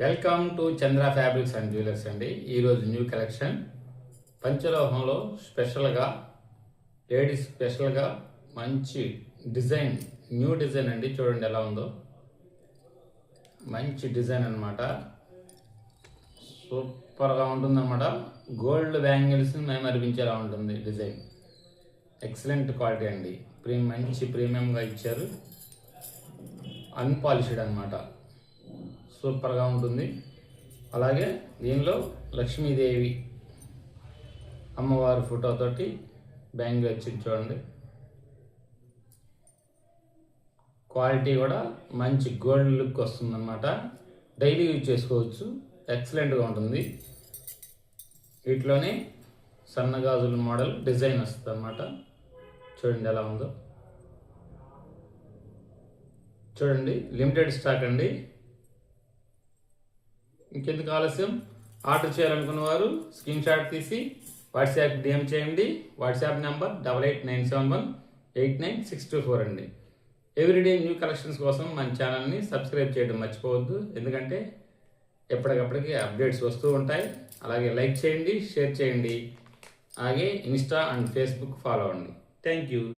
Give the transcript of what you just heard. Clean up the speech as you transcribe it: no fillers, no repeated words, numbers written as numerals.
Welcome to Chandra fabrics and jewellers అండి. ఈరోజు new collection పంచలోహంలో స్పెషల్గా లేడీస్ స్పెషల్గా మంచి డిజైన్, న్యూ డిజైన్ అండి. చూడండి ఎలా ఉందో, మంచి డిజైన్ అనమాట. సూపర్గా ఉంటుందన్నమాట. గోల్డ్ బ్యాంగిల్స్ని మేము అనిపించేలా ఉంటుంది డిజైన్. ఎక్సలెంట్ క్వాలిటీ అండి. మంచి ప్రీమియంగా ఇచ్చారు. అన్పాలిష్డ్ అనమాట. సూపర్గా ఉంటుంది. అలాగే దీనిలో లక్ష్మీదేవి అమ్మవారి ఫోటోతోటి బ్యాంగిల్ వచ్చింది చూడండి. క్వాలిటీ కూడా మంచి గోల్డ్ లుక్ వస్తుందన్నమాట. డైలీ యూజ్ చేసుకోవచ్చు. ఎక్సలెంట్గా ఉంటుంది. వీటిలోనే సన్నగాజుల మోడల్ డిజైన్ వస్తుంది అన్నమాట. చూడండి ఎలా ఉందో. చూడండి, లిమిటెడ్ స్టాక్ అండి. ఇంకెందుకు ఆలస్యం, ఆర్డర్ చేయాలనుకున్న వారు స్క్రీన్ షాట్ తీసి వాట్సాప్ డిఎం చేయండి. వాట్సాప్ నెంబర్ 8897189624 అండి. ఎవ్రీడే న్యూ కలెక్షన్స్ కోసం మన ఛానల్ని సబ్స్క్రైబ్ చేయడం మర్చిపోవద్దు. ఎందుకంటే ఎప్పటికప్పటికి అప్డేట్స్ వస్తూ ఉంటాయి. అలాగే లైక్ చేయండి, షేర్ చేయండి. అలాగే ఇన్స్టా అండ్ ఫేస్బుక్ ఫాలో అవ్వండి. Thank you.